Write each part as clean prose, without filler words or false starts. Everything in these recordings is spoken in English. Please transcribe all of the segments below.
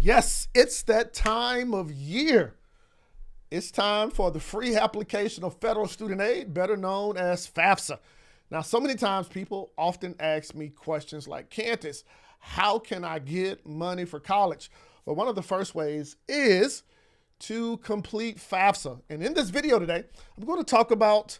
Yes, it's that time of year. It's time for the free application of federal student aid, better known as FAFSA. Now, so many times people often ask me questions like, Kantis, how can I get money for college? Well, one of the first ways is to complete FAFSA. And in this video today, I'm going to talk about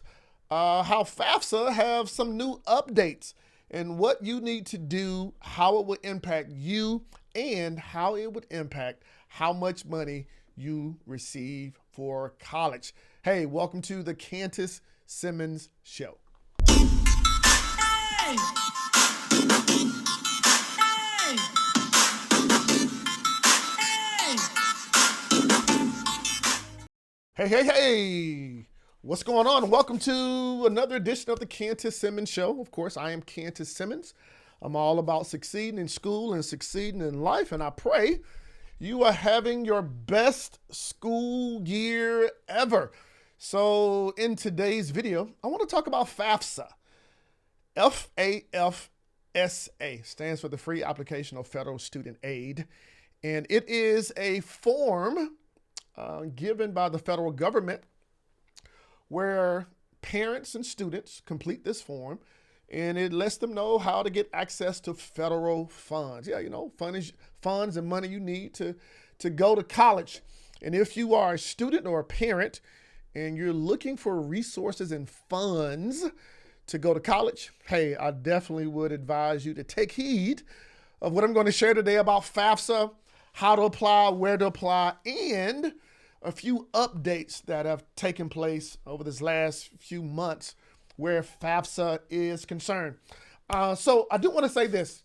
how FAFSA have some new updates and what you need to do, how it would impact you, and how it would impact how much money you receive for college. Hey, welcome to the Kantis Simmons Show. Hey! Hey. What's going on? Welcome to another edition of the Kantis Simmons Show. Of course, I am Kantis Simmons. I'm all about succeeding in school and succeeding in life, and I pray you are having your best school year ever. So in today's video, I want to talk about FAFSA. FAFSA stands for the Free Application of Federal Student Aid, and it is a form given by the federal government where parents and students complete this form, and it lets them know how to get access to federal funds. Yeah, you know, funds and money you need to go to college. And if you are a student or a parent and you're looking for resources and funds to go to college, hey, I definitely would advise you to take heed of what I'm going to share today about FAFSA, how to apply, where to apply, and a few updates that have taken place over this last few months where FAFSA is concerned. So I do want to say this,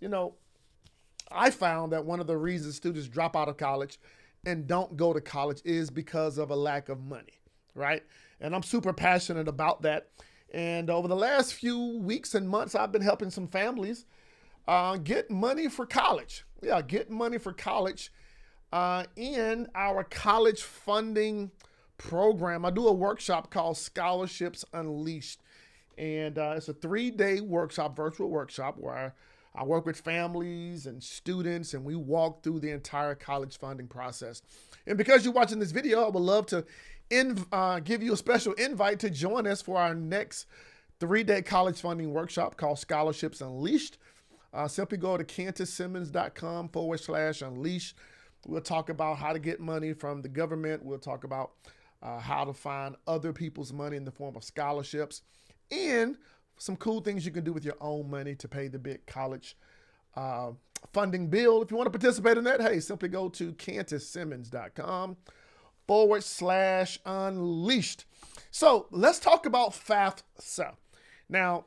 I found that one of the reasons students drop out of college and don't go to college is because of a lack of money, right? And I'm super passionate about that. And over the last few weeks and months, I've been helping some families get money for college. Yeah, get money for college in our college funding program. I do a workshop called Scholarships Unleashed. And it's a 3-day workshop, virtual workshop, where I work with families and students, and we walk through the entire college funding process. And because you're watching this video, I would love to give you a special invite to join us for our next 3-day college funding workshop called Scholarships Unleashed. Simply go to kantissimmons.com/unleash. We'll talk about how to get money from the government. We'll talk about how to find other people's money in the form of scholarships, and some cool things you can do with your own money to pay the big college funding bill. If you want to participate in that, hey, simply go to kantissimmons.com/unleashed. So let's talk about FAFSA. Now,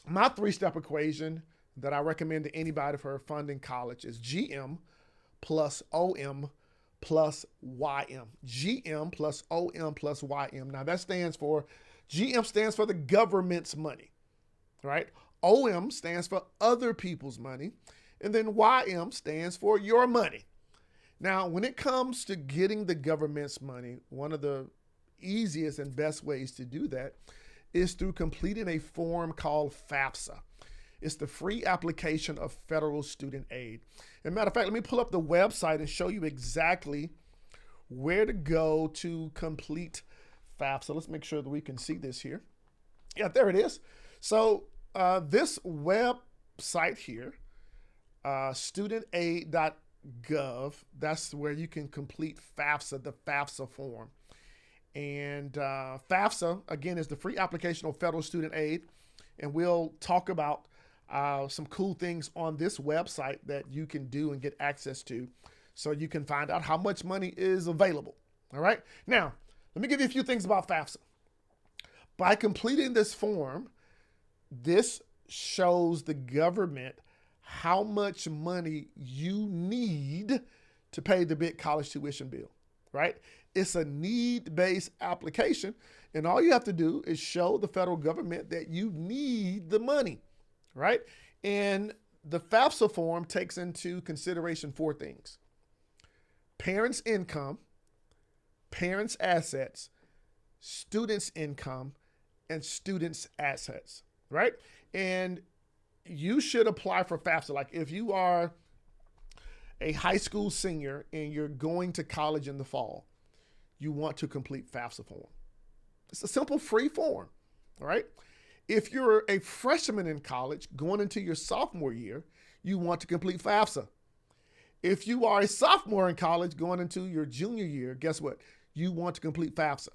my 3-step equation that I recommend to anybody for funding college is GM plus OM plus YM. GM plus OM plus YM. Now that stands for, GM stands for the government's money, right? OM stands for other people's money. And then YM stands for your money. Now, when it comes to getting the government's money, one of the easiest and best ways to do that is through completing a form called FAFSA. It's the free application of federal student aid. As a matter of fact, let me pull up the website and show you exactly where to go to complete FAFSA. Let's make sure that we can see this here. Yeah, there it is. So this website here, studentaid.gov, that's where you can complete FAFSA, the FAFSA form. And FAFSA, again, is the free application of federal student aid. And we'll talk about some cool things on this website that you can do and get access to, so you can find out how much money is available. All right. Now, let me give you a few things about FAFSA. By completing this form, this shows the government how much money you need to pay the big college tuition bill, right? It's a need-based application, and all you have to do is show the federal government that you need the money, right? And the FAFSA form takes into consideration 4 things: parents' income, parents' assets, students' income, and students' assets, right? And you should apply for FAFSA. Like if you are a high school senior and you're going to college in the fall, you want to complete FAFSA form. It's a simple free form, all right? If you're a freshman in college going into your sophomore year, you want to complete FAFSA. If you are a sophomore in college going into your junior year, guess what? You want to complete FAFSA.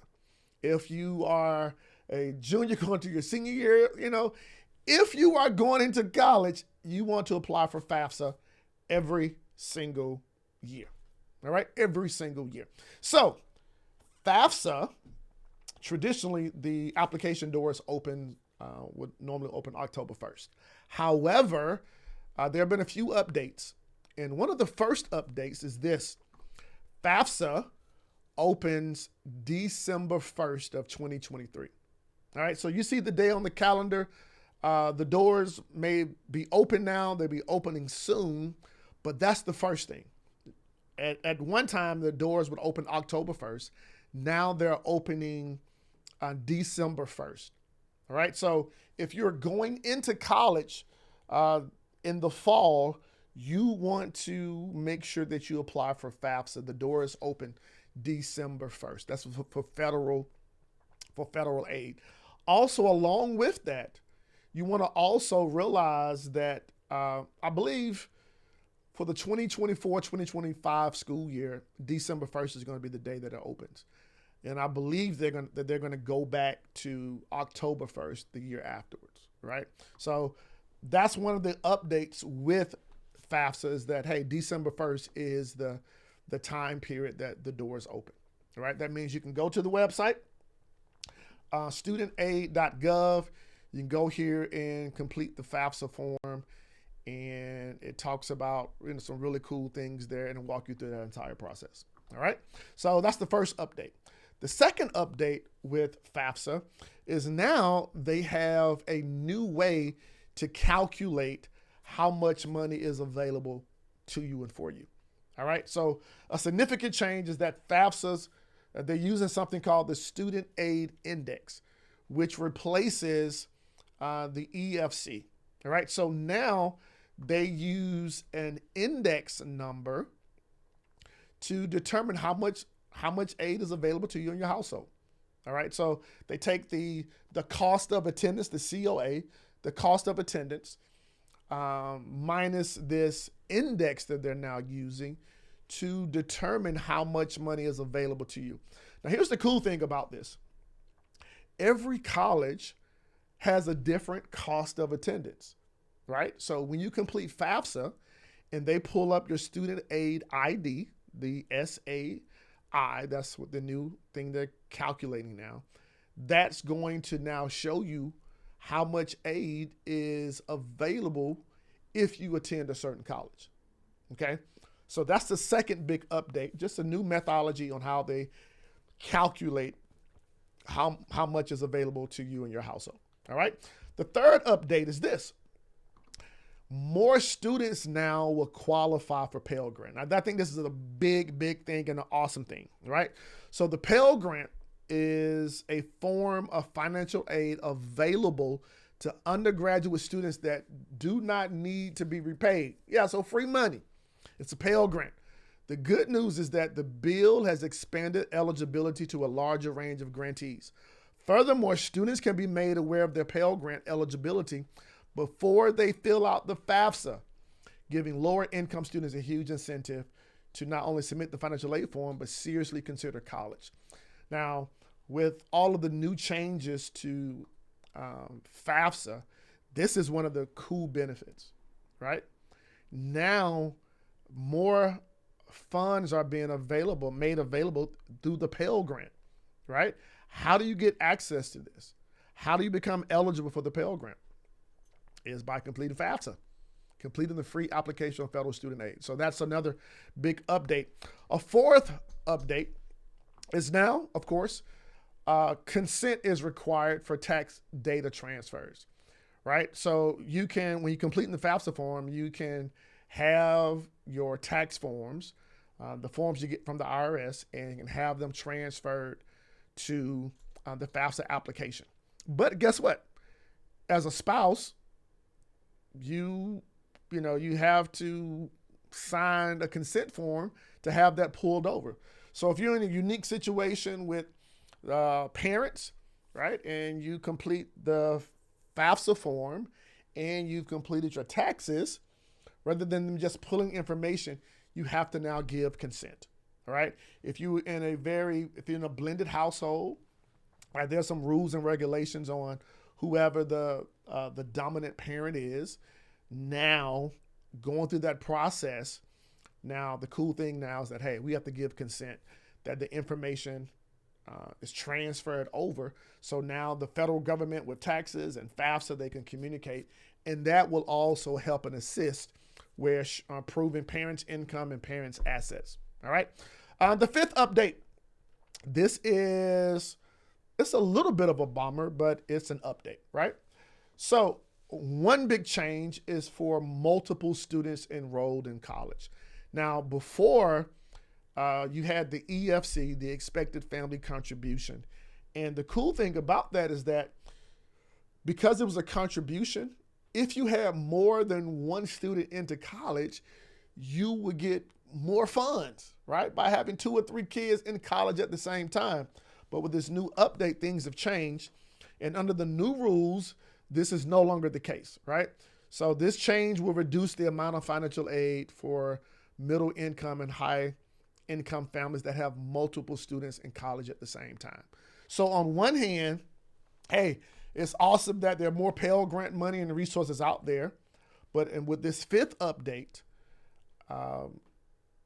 If you are a junior going to your senior year, if you are going into college, you want to apply for FAFSA every single year. All right? Every single year. So FAFSA, traditionally, the application doors would normally open October 1st. However, there have been a few updates. And one of the first updates is this. FAFSA opens December 1st of 2023. All right, so you see the day on the calendar. The doors may be open now. They'll be opening soon, but that's the first thing. At one time, the doors would open October 1st. Now they're opening December 1st. All right, so if you're going into college in the fall, you want to make sure that you apply for FAFSA. The door is open December 1st. That's for federal aid. Also, along with that, you want to also realize that I believe for the 2024-2025 school year, December 1st is going to be the day that it opens. And I believe they're going to go back to October 1st the year afterwards, right? So that's one of the updates with FAFSA is that, hey, December 1st is the time period that the doors open, all right? That means you can go to the website, studentaid.gov. You can go here and complete the FAFSA form, and it talks about some really cool things there and walk you through that entire process, all right? So that's the first update. The second update with FAFSA is now they have a new way to calculate how much money is available to you and for you. All right. So a significant change is that FAFSA's, they're using something called the Student Aid Index, which replaces the EFC. All right. So now they use an index number to determine how much aid is available to you and your household. All right. So they take the cost of attendance, the COA, the cost of attendance, minus this index that they're now using to determine how much money is available to you. Now, here's the cool thing about this. Every college has a different cost of attendance, right? So when you complete FAFSA and they pull up your student aid ID, the SAI, that's what the new thing they're calculating now, that's going to now show you how much aid is available if you attend a certain college, okay? So that's the second big update, just a new methodology on how they calculate how much is available to you and your household, all right? The third update is this. More students now will qualify for Pell Grant. Now, I think this is a big thing and an awesome thing, right? So the Pell Grant is a form of financial aid available to undergraduate students that do not need to be repaid. Yeah, so free money. It's a Pell Grant. The good news is that the bill has expanded eligibility to a larger range of grantees. Furthermore, students can be made aware of their Pell Grant eligibility before they fill out the FAFSA, giving lower income students a huge incentive to not only submit the financial aid form, but seriously consider college. Now, with all of the new changes to FAFSA, this is one of the cool benefits, right? Now, more funds are being made available through the Pell Grant, right? How do you get access to this? How do you become eligible for the Pell Grant? Is by completing FAFSA, completing the free application of federal student aid. So that's another big update. A fourth update is now, of course, consent is required for tax data transfers, right? So you can, when you complete the FAFSA form, you can have your tax forms, the forms you get from the IRS, and you can have them transferred to the FAFSA application. But guess what? As a spouse, you have to signed a consent form to have that pulled over. So if you're in a unique situation with parents, right, and you complete the FAFSA form and you've completed your taxes, rather than them just pulling information, you have to now give consent. All right. If you're in a blended household, right, there's some rules and regulations on whoever the dominant parent is. Now, going through that process, now the cool thing now is that, hey, we have to give consent that the information is transferred over. So now the federal government with taxes and FAFSA, they can communicate, and that will also help and assist with proving parents' income and parents' assets. All right. The fifth update. It's a little bit of a bummer, but it's an update, right? So one big change is for multiple students enrolled in college. Now, before you had the EFC, the expected family contribution. And the cool thing about that is that because it was a contribution, if you had more than one student into college, you would get more funds, right? By having 2 or 3 kids in college at the same time. But with this new update, things have changed. And under the new rules, this is no longer the case, right? So this change will reduce the amount of financial aid for middle income and high income families that have multiple students in college at the same time. So on one hand, hey, it's awesome that there are more Pell Grant money and resources out there. And with this fifth update,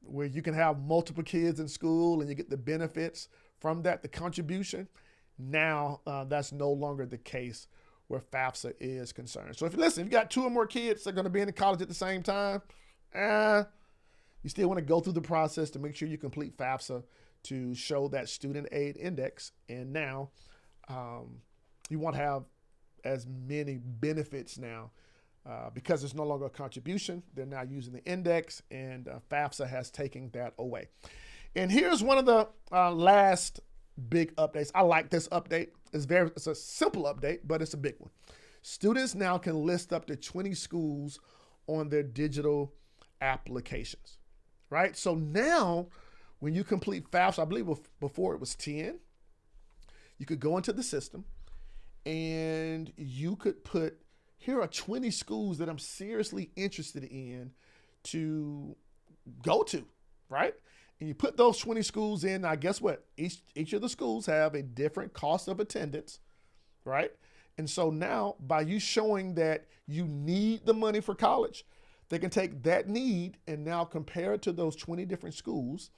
where you can have multiple kids in school and you get the benefits from that, the contribution, now that's no longer the case where FAFSA is concerned. So if you got 2 or more kids that are going to be in college at the same time, you still want to go through the process to make sure you complete FAFSA to show that student aid index. And now you won't have as many benefits now because it's no longer a contribution. They're now using the index, and FAFSA has taken that away. And here's one of the last big updates. I like this update. It's a simple update, but it's a big one. Students now can list up to 20 schools on their digital applications, right? So now when you complete FAFSA, I believe before it was 10, you could go into the system and you could put, here are 20 schools that I'm seriously interested in to go to, right? And you put those 20 schools in. Now, guess what? Each of the schools have a different cost of attendance, right? And so now by you showing that you need the money for college, they can take that need and now compare it to those 20 different schools.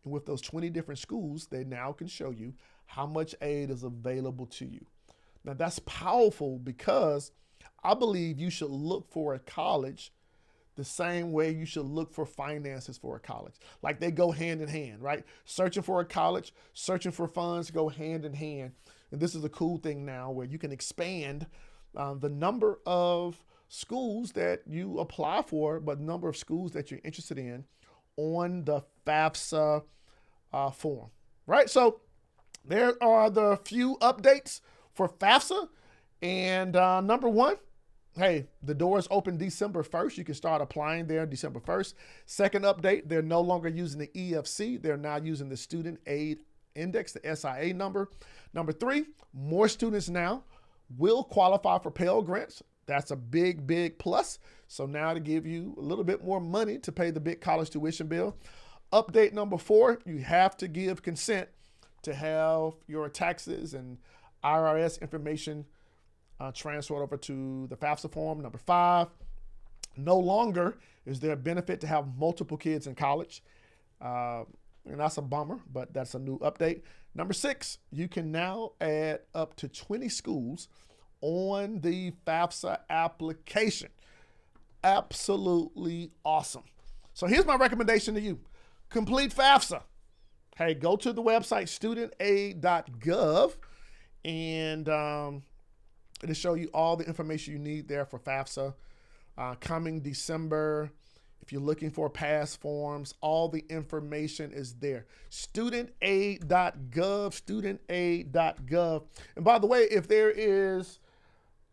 And with those 20 different schools, they now can show you how much aid is available to you. Now, that's powerful because I believe you should look for a college the same way you should look for finances for a college. Like they go hand in hand, right? Searching for a college, searching for funds go hand in hand. And this is a cool thing now where you can expand the number of schools that you apply for, but the number of schools that you're interested in on the FAFSA form, right? So there are the few updates for FAFSA. And number one, hey, the doors open December 1st. You can start applying there December 1st. Second update, they're no longer using the EFC. They're now using the Student Aid Index, the SIA number. Number 3, more students now will qualify for Pell Grants. That's a big, big plus. So now to give you a little bit more money to pay the big college tuition bill. Update number 4, you have to give consent to have your taxes and IRS information transferred over to the FAFSA form. Number 5, no longer is there a benefit to have multiple kids in college. And that's a bummer, but that's a new update. Number 6, you can now add up to 20 schools on the FAFSA application. Absolutely awesome. So here's my recommendation to you. Complete FAFSA. Hey, go to the website studentaid.gov and it'll show you all the information you need there for FAFSA. Coming December, if you're looking for past forms, all the information is there. Studentaid.gov, studentaid.gov. And by the way, if there is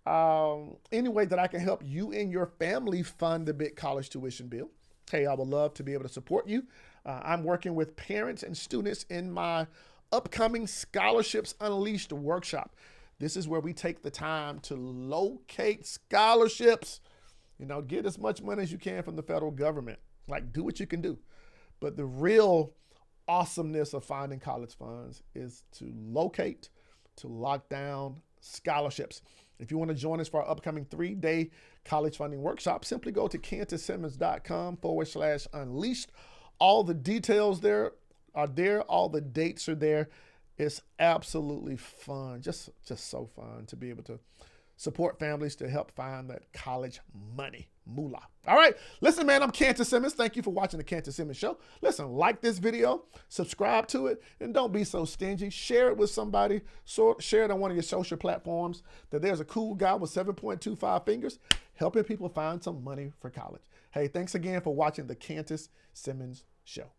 any way that I can help you and your family fund the big college tuition bill, hey, I would love to be able to support you. I'm working with parents and students in my upcoming Scholarships Unleashed workshop. This is where we take the time to locate scholarships. Get as much money as you can from the federal government. Like, do what you can do. But the real awesomeness of finding college funds is to locate, to lock down scholarships. If you want to join us for our upcoming 3-day college funding workshop, simply go to kantissimmons.com/unleashed. All the details there are there. All the dates are there. It's absolutely fun. Just so fun to be able to support families to help find that college money, moolah. All right. Listen, man, I'm Kantis Simmons. Thank you for watching the Kantis Simmons Show. Listen, like this video, subscribe to it, and don't be so stingy. Share it with somebody. Share it on one of your social platforms that there's a cool guy with 7.25 fingers helping people find some money for college. Hey, thanks again for watching the Kantis Simmons Show.